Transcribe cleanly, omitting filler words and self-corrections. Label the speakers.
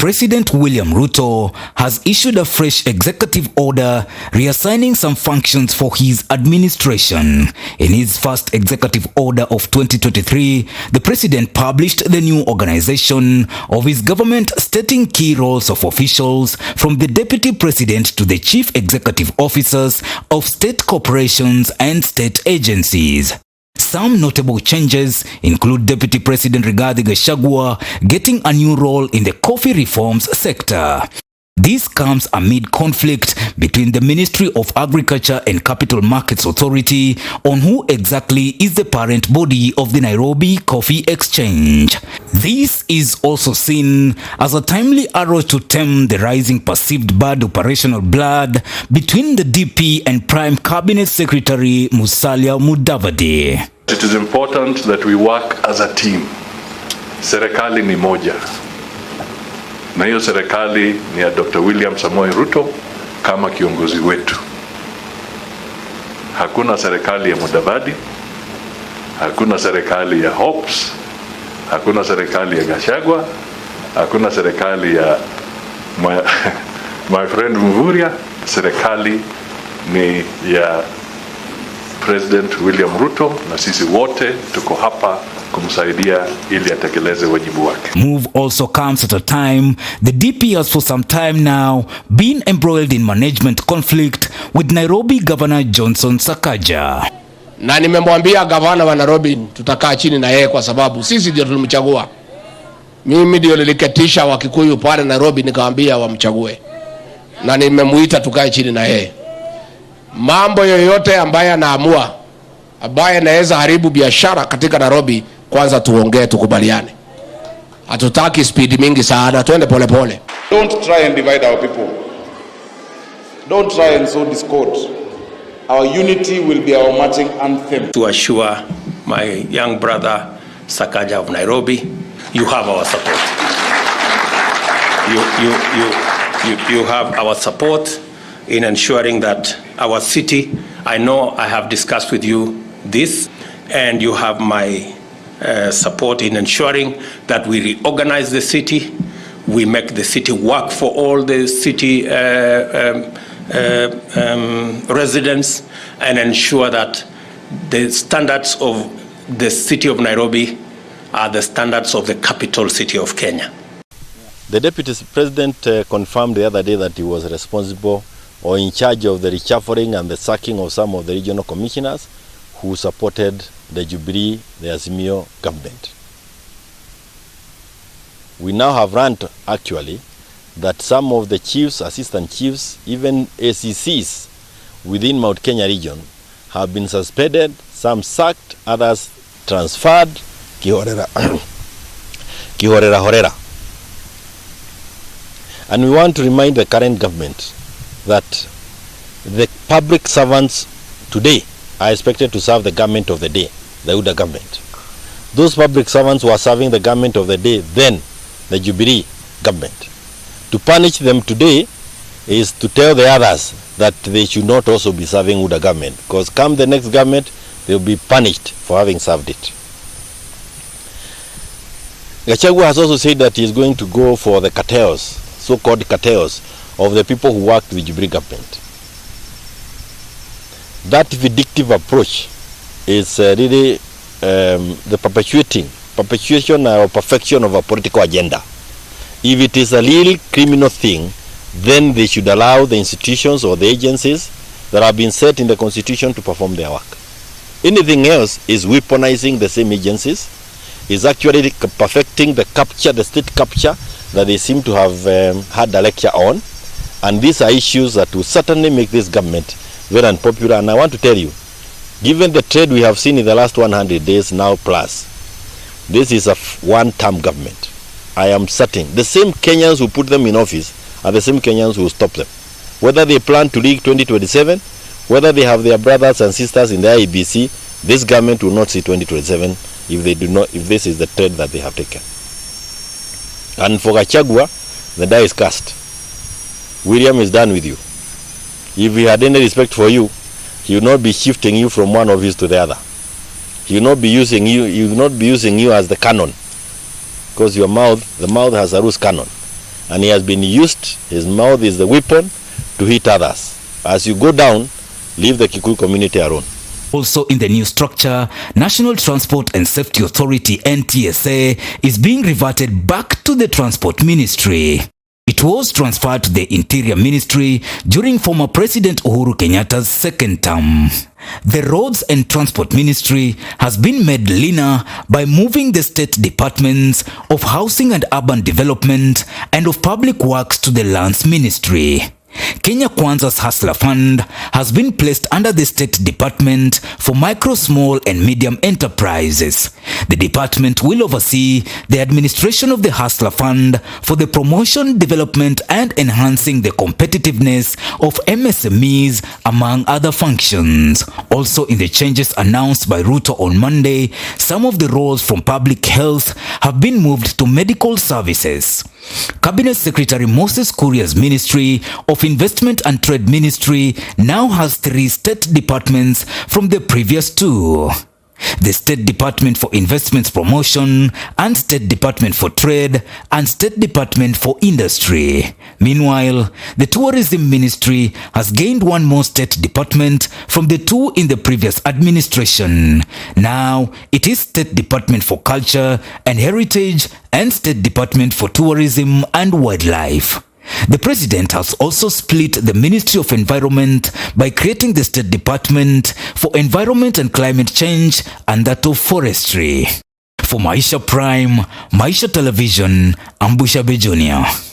Speaker 1: President William Ruto has issued a fresh executive order reassigning some functions for his administration. In his first executive order of 2023, the president published the new organization of his government, stating key roles of officials from the deputy president to the chief executive officers of state corporations and state agencies. Some notable changes include Deputy President Rigathi Gachagua getting a new role in the coffee reforms sector. This comes amid conflict between the Ministry of Agriculture and Capital Markets Authority on who exactly is the parent body of the Nairobi Coffee Exchange. This is also seen as a timely arrow to stem the rising perceived bad operational blood between the DP and Prime Cabinet Secretary Musalia Mudavadi.
Speaker 2: It is important that we work as a team. Serikali ni moja. Na hiyo serikali ni ya Dr. William Samoei Ruto kama kiongozi wetu. Hakuna serikali ya Mudavadi, hakuna serikali ya Hobbs, hakuna serikali ya Gachagua, hakuna serikali ya my friend Mvurya. Serikali ni ya President William Ruto, na sisi wote tuko hapa kumsaidia ili atekeleze wajibu wake.
Speaker 1: Move also comes at a time the DP has for some time now been embroiled in management conflict with Nairobi Governor Johnson Sakaja.
Speaker 3: Na nimemwambia gavana wa Nairobi tutakaa chini na yeye kwa sababu sisi ndio tulimchagua. Mimi ndio niliketisha Wakikuyu pale Nairobi nikamwambia wamchague. Na nimemuita tukae chini na yeye. Mambo yoyote ambaye anaamua ambaye anaweza haribu biashara katika Nairobi, kwanza tuongee tukubaliane. Hatutaki speed mingi sana, tuende pole pole.
Speaker 4: Don't try and divide our people. Don't try and sow discord. Our unity will be our marching anthem.
Speaker 5: To assure my young brother Sakaja of Nairobi, you have our support. You have our support in ensuring that our city, I know I have discussed with you this, and you have my support in ensuring that we reorganize the city, we make the city work for all the city residents, and ensure that the standards of the city of Nairobi are the standards of the capital city of Kenya.
Speaker 6: The Deputy President confirmed the other day that he was responsible or in charge of the reshuffling and the sacking of some of the regional commissioners who supported the Jubilee, the Azimio government. We now have learned actually that some of the chiefs, assistant chiefs, even ACCs within Mount Kenya region have been suspended, some sacked, others transferred, horera. And we want to remind the current government that the public servants today are expected to serve the government of the day, the UDA government. Those public servants who are serving the government of the day, then the Jubilee government. To punish them today is to tell the others that they should not also be serving UDA government, because come the next government, they will be punished for having served it. Gachagua has also said that he is going to go for the cartels, so-called cartels, of the people who worked with the Jubilee government. That vindictive approach is really the perpetuation or perfection of a political agenda. If it is a real criminal thing, then they should allow the institutions or the agencies that have been set in the constitution to perform their work. Anything else is weaponizing the same agencies, is actually perfecting the capture, the state capture that they seem to have had a lecture on. And these are issues that will certainly make this government very unpopular. And I want to tell you, given the trade we have seen in the last 100 days now plus, this is a one-term government. I am certain the same Kenyans who put them in office are the same Kenyans who will stop them. Whether they plan to rig 2027, whether they have their brothers and sisters in the IEBC, this government will not see 2027 if they do not, if this is the trade that they have taken. And for Gachagua, the die is cast. William is done with you. If he had any respect for you, he will not be shifting you from one office to the other. He will not be using you. He will not be using you as the cannon, because your mouth, the mouth has a loose cannon. and he has been used, his mouth is the weapon to hit others. As you go down, leave the Kikuyu community alone.
Speaker 1: Also in the new structure, National Transport and Safety Authority (NTSA) is being reverted back to the Transport Ministry. It was transferred to the Interior Ministry during former President Uhuru Kenyatta's second term. The Roads and Transport Ministry has been made leaner by moving the state departments of Housing and Urban Development and of Public Works to the Lands Ministry. Kenya Kwanza's Hustler Fund has been placed under the State Department for Micro, Small and Medium Enterprises. The department will oversee the administration of the Hustler Fund for the promotion, development and enhancing the competitiveness of MSMEs, among other functions. Also in the changes announced by Ruto on Monday, some of the roles from public health have been moved to medical services. Cabinet Secretary Moses Kuria's Ministry of Investment and Trade Ministry now has 3 state departments from the previous 2. The State Department for Investments Promotion and State Department for Trade and State Department for Industry. Meanwhile, the Tourism Ministry has gained 1 more state department from the 2 in the previous administration. Now, it is State Department for Culture and Heritage and State Department for Tourism and Wildlife. The president has also split the Ministry of Environment by creating the State Department for Environment and Climate Change and that of Forestry. For Maisha Prime, Maisha Television, Ambusha Jr.